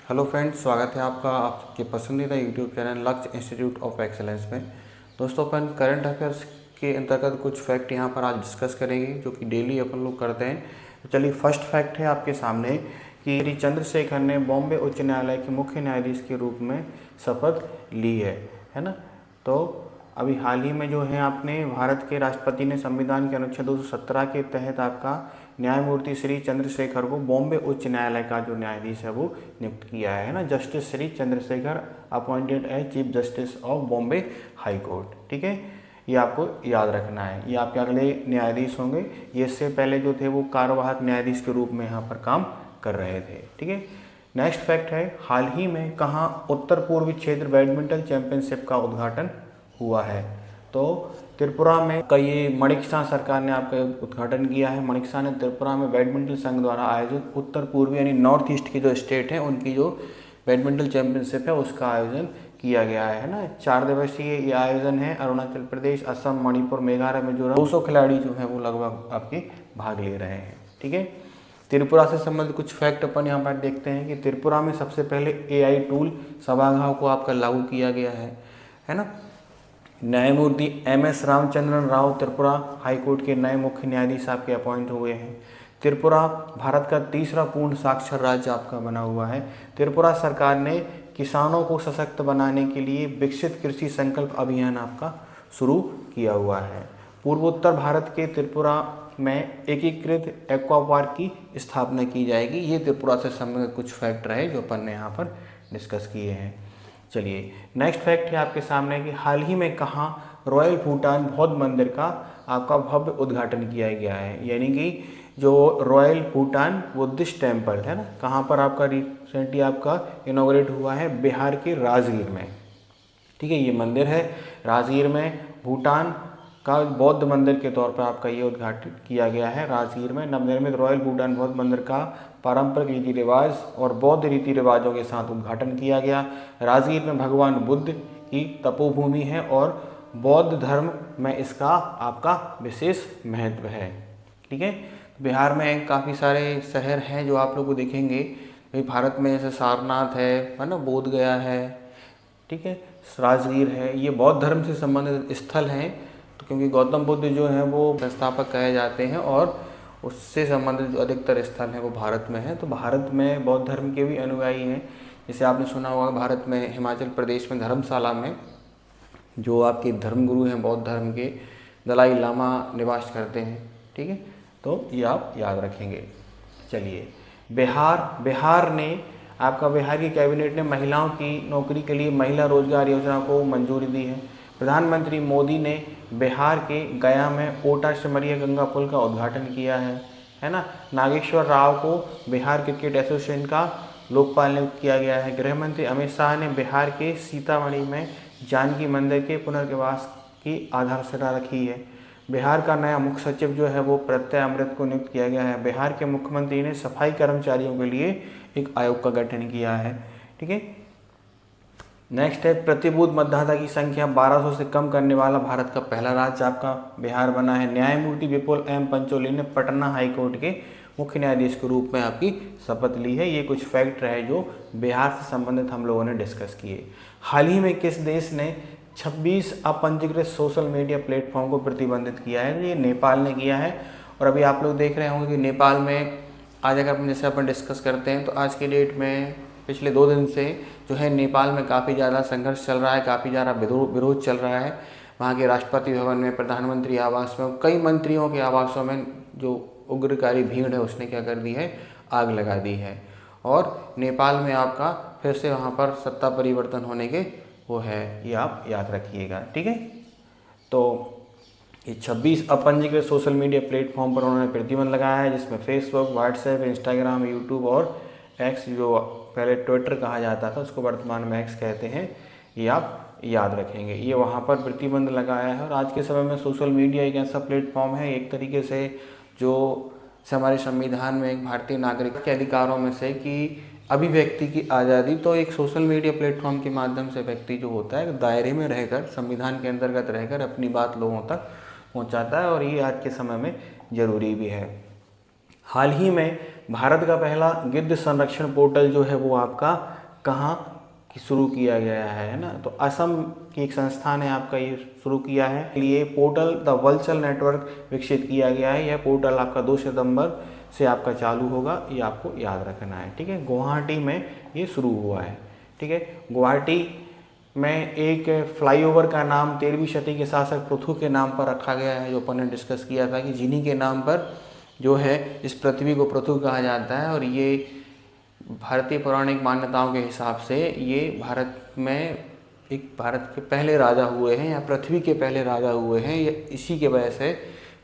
Hello friends, स्वागत है आपका आपके पसंदीदा यूट्यूब चैनल लक्ष्य इंस्टीट्यूट ऑफ एक्सेलेंस में। दोस्तों, अपन करंट अफेयर्स के अंतर्गत कुछ फैक्ट यहाँ पर आज डिस्कस करेंगे जो कि डेली अपन लोग करते हैं। तो चलिए, फर्स्ट फैक्ट है आपके सामने कि श्री चंद्रशेखर ने बॉम्बे उच्च न्यायालय के मुख्य न्यायाधीश के रूप में शपथ ली है ना। तो अभी हाल ही में जो है आपने भारत के राष्ट्रपति ने संविधान के अनुच्छेद 217 के तहत आपका न्यायमूर्ति श्री चंद्रशेखर को बॉम्बे उच्च न्यायालय का जो न्यायाधीश है वो नियुक्त किया है ना। Justice Shri Chandrashekhar appointed as chief justice of Bombay high court. ठीक है, ये आपको याद रखना है। ये आपके अगले न्यायाधीश होंगे। ये इससे पहले जो थे वो कार्यवाहक न्यायाधीश के रूप में यहाँ पर काम कर रहे थे। ठीक है, नेक्स्ट फैक्ट है, हाल ही में कहाँ उत्तर पूर्वी क्षेत्र बैडमिंटन चैंपियनशिप का उद्घाटन हुआ है। तो त्रिपुरा में ये मणिकशा सरकार ने आपका उद्घाटन किया है। मणिकशा ने त्रिपुरा में बैडमिंटन संघ द्वारा आयोजित उत्तर पूर्वी यानी नॉर्थ ईस्ट की जो स्टेट है उनकी जो बैडमिंटन चैंपियनशिप है उसका आयोजन किया गया है ना। 4 दिवसीय ये आयोजन है। अरुणाचल प्रदेश, असम, मणिपुर, मेघालय, मिजोरम 200 खिलाड़ी जो है वो लगभग आपके भाग ले रहे हैं। ठीक है, त्रिपुरा से संबंधित कुछ फैक्ट अपन यहाँ पर देखते हैं कि त्रिपुरा में सबसे पहले AI टूल सभागाह को आपका लागू किया गया है ना। न्यायमूर्ति MS रामचंद्रन राव त्रिपुरा हाईकोर्ट के नए मुख्य न्यायाधीश आपके अपॉइंट हुए हैं। त्रिपुरा भारत का तीसरा पूर्ण साक्षर राज्य आपका बना हुआ है। त्रिपुरा सरकार ने किसानों को सशक्त बनाने के लिए विकसित कृषि संकल्प अभियान आपका शुरू किया हुआ है। पूर्वोत्तर भारत के त्रिपुरा में एकीकृत एक्वा पार्क की स्थापना की जाएगी। ये त्रिपुरा से संबंधित कुछ फैक्ट रहे जो अपन ने यहाँ पर डिस्कस किए हैं। चलिए, नेक्स्ट फैक्ट है आपके सामने कि हाल ही में कहाँ रॉयल भूटान बौद्ध मंदिर का आपका भव्य उद्घाटन किया गया है। यानी कि जो रॉयल भूटान बुद्धिस्ट टेम्पल है ना, कहाँ पर आपका रिसेंटली आपका इनॉग्रेट हुआ है, बिहार के राजगीर में। ठीक है, ये मंदिर है राजगीर में। भूटान का बौद्ध मंदिर के तौर पर आपका ये उद्घाटन किया गया है। राजगीर में नवनिर्मित रॉयल भूटान बौद्ध मंदिर का पारंपरिक रीति रिवाज और बौद्ध रीति रिवाजों के साथ उद्घाटन किया गया। राजगीर में भगवान बुद्ध की तपोभूमि है और बौद्ध धर्म में इसका आपका विशेष महत्व है। ठीक है, बिहार में काफ़ी सारे शहर हैं जो आप लोग को दिखेंगे। भाई भारत में जैसे सारनाथ है ना, बोध गया है, ठीक है, राजगीर है, ये बौद्ध धर्म से संबंधित स्थल हैं। तो क्योंकि गौतम बुद्ध जो है वो संस्थापक कहे जाते हैं और उससे संबंधित जो अधिकतर स्थल हैं वो भारत में है। तो भारत में बौद्ध धर्म के भी अनुयायी हैं। जैसे आपने सुना होगा भारत में हिमाचल प्रदेश में धर्मशाला में जो आपके धर्मगुरु हैं बौद्ध धर्म के, दलाई लामा निवास करते हैं। ठीक है, तो ये आप याद रखेंगे। चलिए, बिहार ने आपका बिहार की कैबिनेट ने महिलाओं की नौकरी के लिए महिला रोजगार योजना को मंजूरी दी है। प्रधानमंत्री मोदी ने बिहार के गया में ओटा सिमरिया गंगा पुल का उद्घाटन किया है ना। नागेश्वर राव को बिहार क्रिकेट एसोसिएशन का लोकपाल नियुक्त किया गया है। गृह मंत्री अमित शाह ने बिहार के सीतामढ़ी में जानकी मंदिर के पुनर्वास की आधारशिला रखी है। बिहार का नया मुख्य सचिव जो है वो प्रत्यय अमृत को नियुक्त किया गया है। बिहार के मुख्यमंत्री ने सफाई कर्मचारियों के लिए एक आयोग का गठन किया है। ठीक है, नेक्स्ट है, प्रतिबूध मतदाता की संख्या 1200 से कम करने वाला भारत का पहला राज्य आपका बिहार बना है। न्यायमूर्ति विपुल M पंचोली ने पटना हाई कोर्ट के मुख्य न्यायाधीश के रूप में आपकी शपथ ली है। ये कुछ फैक्ट रहे जो बिहार से संबंधित हम लोगों ने डिस्कस किए। हाल ही में किस देश ने 26 अपंजीकृत सोशल मीडिया प्लेटफॉर्म को प्रतिबंधित किया है? ये नेपाल ने किया है। और अभी आप लोग देख रहे होंगे कि नेपाल में आज अगर जैसे अपन डिस्कस करते हैं तो आज के डेट में पिछले 2 दिन से जो है नेपाल में काफ़ी ज़्यादा संघर्ष चल रहा है, काफ़ी ज़्यादा विरोध चल रहा है। वहाँ के राष्ट्रपति भवन में, प्रधानमंत्री आवास में, कई मंत्रियों के आवासों में जो उग्रकारी भीड़ है उसने क्या कर दी है, आग लगा दी है। और नेपाल में आपका फिर से वहाँ पर सत्ता परिवर्तन होने के वो है, ये आप याद रखिएगा। ठीक है, तो ये 26 अपंजीकृत सोशल मीडिया प्लेटफॉर्म पर उन्होंने प्रतिबंध लगाया है, जिसमें फेसबुक, व्हाट्सएप, इंस्टाग्राम, यूट्यूब और एक्स, जो पहले ट्विटर कहा जाता था उसको वर्तमान में एक्स कहते हैं, ये आप याद रखेंगे। ये वहाँ पर प्रतिबंध लगाया है। और आज के समय में सोशल मीडिया एक ऐसा प्लेटफॉर्म है एक तरीके से जो हमारे संविधान में एक भारतीय नागरिक के अधिकारों में से कि अभिव्यक्ति की आज़ादी, तो एक सोशल मीडिया प्लेटफॉर्म के माध्यम से व्यक्ति जो होता है दायरे में रहकर, संविधान के अंतर्गत रहकर अपनी बात लोगों तक पहुंचाता है और ये आज के समय में ज़रूरी भी है। हाल ही में भारत का पहला गिद्ध संरक्षण पोर्टल जो है वो आपका कहाँ शुरू किया गया है ना, तो असम की एक संस्थान है आपका ये शुरू किया है। ये पोर्टल द वल्चर नेटवर्क विकसित किया गया है। यह पोर्टल आपका 2 सितंबर से आपका चालू होगा, ये आपको याद रखना है, ठीक है। गुवाहाटी में ये शुरू हुआ है, ठीक है। गुवाहाटी में एक फ्लाईओवर का नाम 13वीं शताब्दी के शासक पृथु के नाम पर रखा गया है, जो अपन ने डिस्कस किया था कि जिन्हीं के नाम पर जो है इस पृथ्वी को पृथु कहा जाता है। और ये भारतीय पौराणिक मान्यताओं के हिसाब से ये भारत के पहले राजा हुए हैं या पृथ्वी के पहले राजा हुए हैं, या इसी के वजह से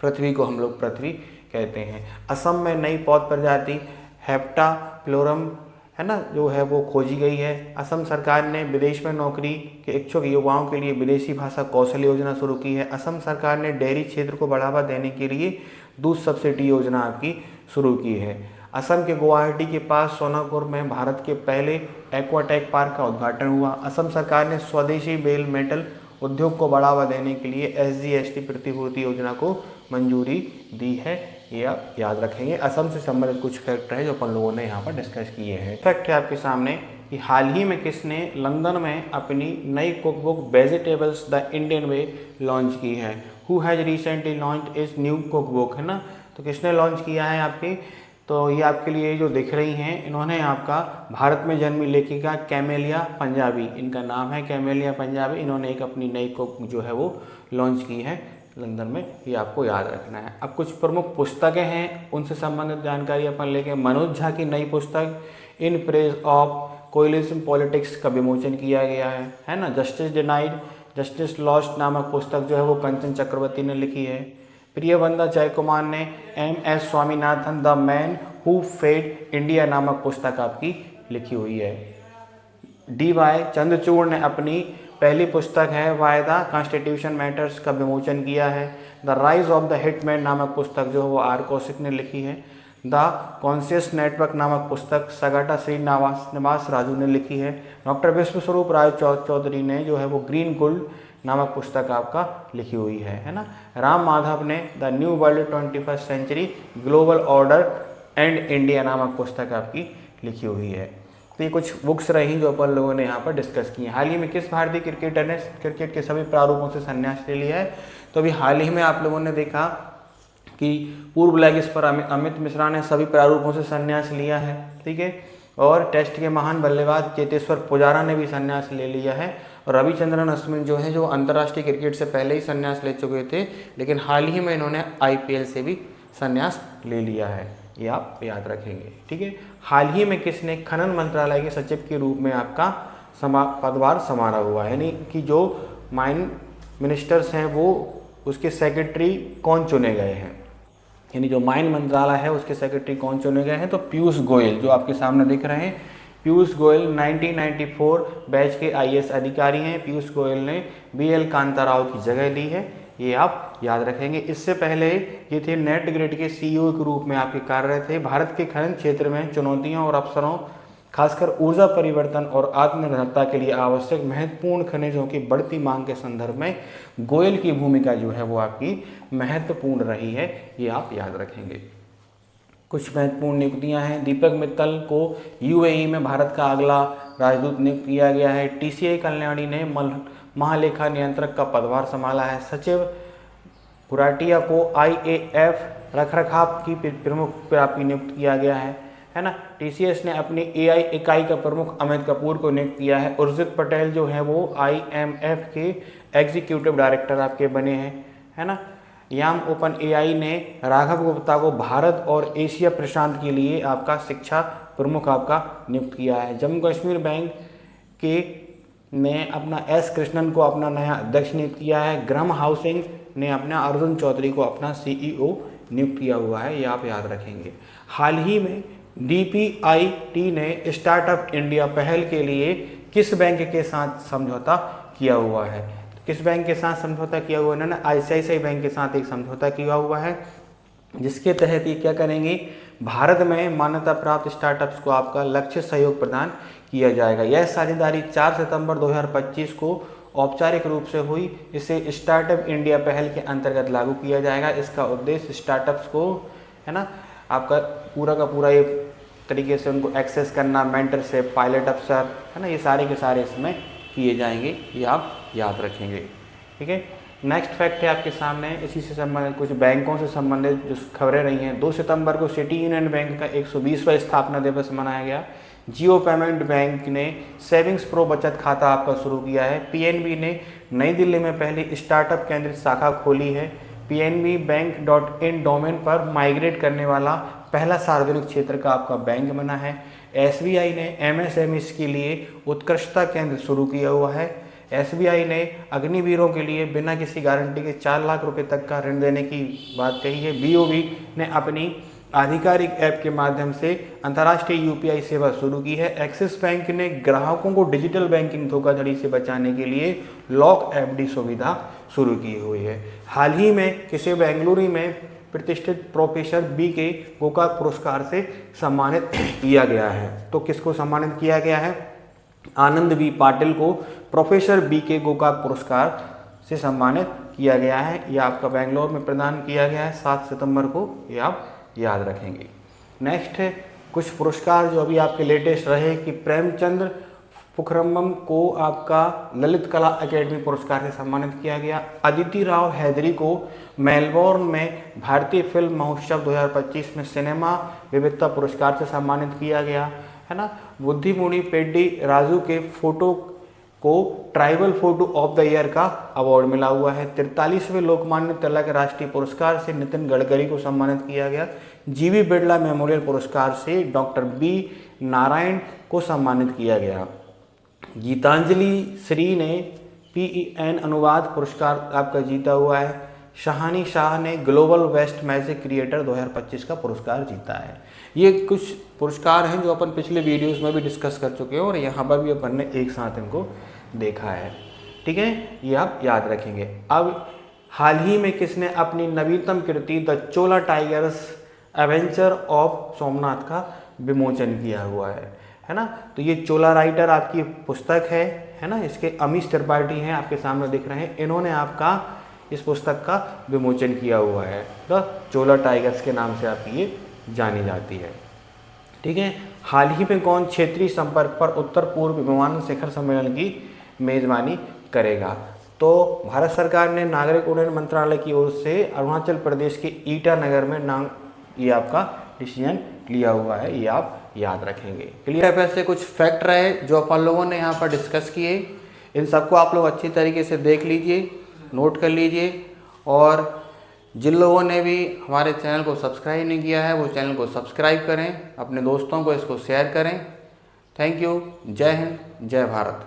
पृथ्वी को हम लोग पृथ्वी कहते हैं। असम में नई पौध प्रजाति हेप्टाप्लोरम है ना जो है वो खोजी गई है। असम सरकार ने विदेश में नौकरी के इच्छुक युवाओं के लिए विदेशी भाषा कौशल योजना शुरू की है। असम सरकार ने डेयरी क्षेत्र को बढ़ावा देने के लिए दूध सब्सिडी योजना आपकी शुरू की है। असम के गुवाहाटी के पास सोनापुर में भारत के पहले एक्वाटेक पार्क का उद्घाटन हुआ। असम सरकार ने स्वदेशी बेल मेटल उद्योग को बढ़ावा देने के लिए SGST प्रतिपूर्ति योजना को मंजूरी दी है, ये आप याद रखेंगे। असम से संबंधित कुछ फैक्ट है जो अपन लोगों ने यहाँ पर डिस्कस किए हैं। फैक्ट है आपके सामने कि हाल ही में किसने लंदन में अपनी नई cookbook vegetables the Indian way launch की है। हु हैज़ रिसेंटली लॉन्च इस न्यू कुकबुक, है ना, तो किसने लॉन्च किया है आपकी, तो ये आपके लिए जो दिख रही हैं, इन्होंने आपका भारत में जन्मी लेखिका कैमेलिया पंजाबी, इनका नाम है कैमेलिया पंजाबी। इन्होंने एक अपनी नई कुक जो है वो लॉन्च की है लंदन में, ये आपको याद रखना है। अब कुछ प्रमुख पुस्तकें हैं, उनसे संबंधित जानकारी अपन लेके मनोज झा की नई पुस्तक in praise of coalition politics का विमोचन किया गया है ना। जस्टिस डिनाइड जस्टिस लॉस्ट नामक पुस्तक जो है वो कंचन चक्रवर्ती ने लिखी है। प्रियवंदा जयकुमार ने MS Swaminathan the man who fed India नामक पुस्तक आपकी लिखी हुई है। DY चंद्रचूड़ ने अपनी पहली पुस्तक है वाय द कॉन्स्टिट्यूशन मैटर्स का विमोचन किया है। The rise of the hitman नामक पुस्तक जो है वो R कौशिक ने लिखी है। द कॉन्शियस नेटवर्क नामक पुस्तक सगाटा श्रीनिवास राजू ने लिखी है। डॉक्टर विश्वस्वरूप राय चौधरी ने जो है वो ग्रीन गोल्ड नामक पुस्तक आपका लिखी हुई है ना। राम माधव ने the new world 21st century global order and India नामक पुस्तक आपकी लिखी हुई है। तो ये कुछ बुक्स रही जो अपन लोगों ने यहाँ पर डिस्कस की हैं। हाल ही में किस भारतीय क्रिकेटर ने क्रिकेट के सभी प्रारूपों से संन्यास ले लिया है, तो अभी हाल ही में आप लोगों ने देखा कि पूर्व लेग स्पिनर अमित मिश्रा ने सभी प्रारूपों से संन्यास लिया है, ठीक है। और टेस्ट के महान बल्लेबाज चेतेश्वर पुजारा ने भी संन्यास ले लिया है। और रविचंद्रन अश्विन जो है जो अंतर्राष्ट्रीय क्रिकेट से पहले ही संन्यास ले चुके थे, लेकिन हाल ही में इन्होंने IPL से भी संन्यास ले लिया है, ये आप याद रखेंगे, ठीक है। हाल ही में किसने खनन मंत्रालय के सचिव के रूप में आपका पदभार संभाला हुआ है, यानी कि जो माइन मिनिस्टर्स हैं वो उसके सेक्रेटरी कौन चुने गए हैं, यानी जो माइन मंत्रालय है उसके सेक्रेटरी कौन चुने गए हैं, तो पीयूष गोयल जो आपके सामने दिख रहे हैं। पीयूष गोयल 1994 बैच के IAS अधिकारी हैं। पीयूष गोयल ने BL कांता राव की जगह ली है, ये आप याद रखेंगे। इससे पहले ये थे नेट ग्रिड के CEO के रूप में आपके कार्यरत थे। भारत के खनन क्षेत्र में चुनौतियों और अवसरों खासकर ऊर्जा परिवर्तन और आत्मनिर्भरता के लिए आवश्यक महत्वपूर्ण खनिजों की बढ़ती मांग के संदर्भ में गोयल की भूमिका जो है वो आपकी महत्वपूर्ण रही है, ये आप याद रखेंगे। कुछ महत्वपूर्ण नियुक्तियां हैं। दीपक मित्तल को UAE में भारत का अगला राजदूत नियुक्त किया गया है। TCI कल्याणी ने महालेखा नियंत्रक का पदभार संभाला है। सचिव गुराटिया को IAF रखरखाव की प्रमुख आपकी नियुक्त किया गया है ना। TCS ने अपनी AI इकाई का प्रमुख अमित कपूर को नियुक्त किया है। उर्जित पटेल जो है वो IMF के एग्जीक्यूटिव डायरेक्टर आपके बने हैं, है ना। याम ओपन AI ने राघव गुप्ता को भारत और एशिया प्रशांत के लिए आपका शिक्षा प्रमुख आपका नियुक्त किया है। जम्मू कश्मीर बैंक के ने अपना S कृष्णन को अपना नया अध्यक्ष नियुक्त किया है। ग्रम हाउसिंग ने अपना अर्जुन चौधरी को अपना CEO नियुक्त किया हुआ है, ये आप याद रखेंगे। हाल ही में DPIT ने स्टार्टअप इंडिया पहल के लिए किस बैंक के साथ समझौता किया हुआ है, किस बैंक के साथ समझौता किया हुआ है ना, ICICI बैंक के साथ एक समझौता किया हुआ है, जिसके तहत ये क्या करेंगे, भारत में मान्यता प्राप्त स्टार्टअप्स को आपका लक्ष्य सहयोग प्रदान किया जाएगा। यह साझेदारी 4 सितंबर 2025 को औपचारिक रूप से हुई। इसे स्टार्टअप इंडिया पहल के अंतर्गत लागू किया जाएगा। इसका उद्देश्य स्टार्टअप्स को, है ना, आपका पूरा का पूरा ये तरीके से उनको एक्सेस करना, मेंटरशिप, पायलट अफसर, है ना, ये सारे के सारे इसमें किए जाएंगे, ये आप याद रखेंगे। ठीक है, नेक्स्ट फैक्ट है आपके सामने इसी से संबंधित कुछ बैंकों से संबंधित जो खबरें रही हैं। 2 सितंबर को सिटी यूनियन बैंक का 120वां स्थापना दिवस मनाया गया। जियो पेमेंट बैंक ने सेविंग्स प्रो बचत खाता आपका शुरू किया है। पीएनबी ने नई दिल्ली में पहली स्टार्टअप केंद्रित शाखा खोली है। पीएनबी बैंक.in डोमेन पर माइग्रेट करने वाला पहला सार्वजनिक क्षेत्र का आपका बैंक बना है। एसबीआई ने एमएसएमईज के लिए उत्कृष्टता केंद्र शुरू किया हुआ है। एसबीआई ने अग्निवीरों के लिए बिना किसी गारंटी के 4 लाख रुपए तक का ऋण देने की बात कही है। बीओबी ने अपनी आधिकारिक ऐप के माध्यम से अंतर्राष्ट्रीय यूपीआई सेवा शुरू की है। एक्सिस बैंक ने ग्राहकों को डिजिटल बैंकिंग धोखाधड़ी से बचाने के लिए लॉक एफडी सुविधा शुरू की हुई है। हाल ही में किसे बेंगलुरु में प्रतिष्ठित प्रोफेसर बी के गोकाक पुरस्कार से सम्मानित किया गया है। तो किसको सम्मानित किया गया है? आनंद बी पाटिल को प्रोफेसर बी के गोकाक पुरस्कार से सम्मानित किया गया है। यह आपका बेंगलोर में प्रदान किया गया है 7 सितंबर को, ये आप याद रखेंगे। नेक्स्ट है कुछ पुरस्कार जो अभी आपके लेटेस्ट रहे कि प्रेमचंद्र पुखरम्बम को आपका ललित कला अकेडमी पुरस्कार से सम्मानित किया गया। अदिति राव हैदरी को मेलबोर्न में भारतीय फिल्म महोत्सव 2025 में सिनेमा विविधता पुरस्कार से सम्मानित किया गया, है ना। बुद्धिमुनि पेड्डी राजू के फोटो को tribal photo of the year का अवार्ड मिला हुआ है। 43वें लोकमान्य तिलक राष्ट्रीय पुरस्कार से नितिन गडकरी को सम्मानित किया गया। जीवी बिरला मेमोरियल पुरस्कार से डॉक्टर बी नारायण को सम्मानित किया गया। गीतांजलि श्री ने PEN अनुवाद पुरस्कार आपका जीता हुआ है। शहानी शाह ने ग्लोबल वेस्ट मैजिक क्रिएटर 2025 का पुरस्कार जीता है। ये कुछ पुरस्कार हैं जो अपन पिछले वीडियोस में भी डिस्कस कर चुके हैं और यहाँ पर भी अपन ने एक साथ इनको देखा है। ठीक है, ये आप याद रखेंगे। अब हाल ही में किसने अपनी नवीनतम कृति the Chola tigers adventure of Somnath का विमोचन किया हुआ है ना। तो ये चोला राइटर आपकी पुस्तक है ना। इसके अमीश त्रिपाठी हैं, आपके सामने दिख रहे हैं। इन्होंने आपका इस पुस्तक का विमोचन किया हुआ है। द चोला टाइगर्स के नाम से आपकी ये जानी जाती है। ठीक है, हाल ही में कौन क्षेत्रीय संपर्क पर उत्तर पूर्व विमान शिखर सम्मेलन की मेजबानी करेगा? तो भारत सरकार ने नागरिक उड्डयन मंत्रालय की ओर से अरुणाचल प्रदेश के ईटानगर में ये आपका डिसीजन लिया हुआ है, ये आप याद रखेंगे। क्लियर है? ऐसे कुछ फैक्ट रहे जो अपन लोगों ने यहाँ पर डिस्कस किए, इन सबको आप लोग अच्छी तरीके से देख लीजिए, नोट कर लीजिए। और जिन लोगों ने भी हमारे चैनल को सब्सक्राइब नहीं किया है वो चैनल को सब्सक्राइब करें, अपने दोस्तों को इसको शेयर करें। Thank you. जय हिंद, जय भारत।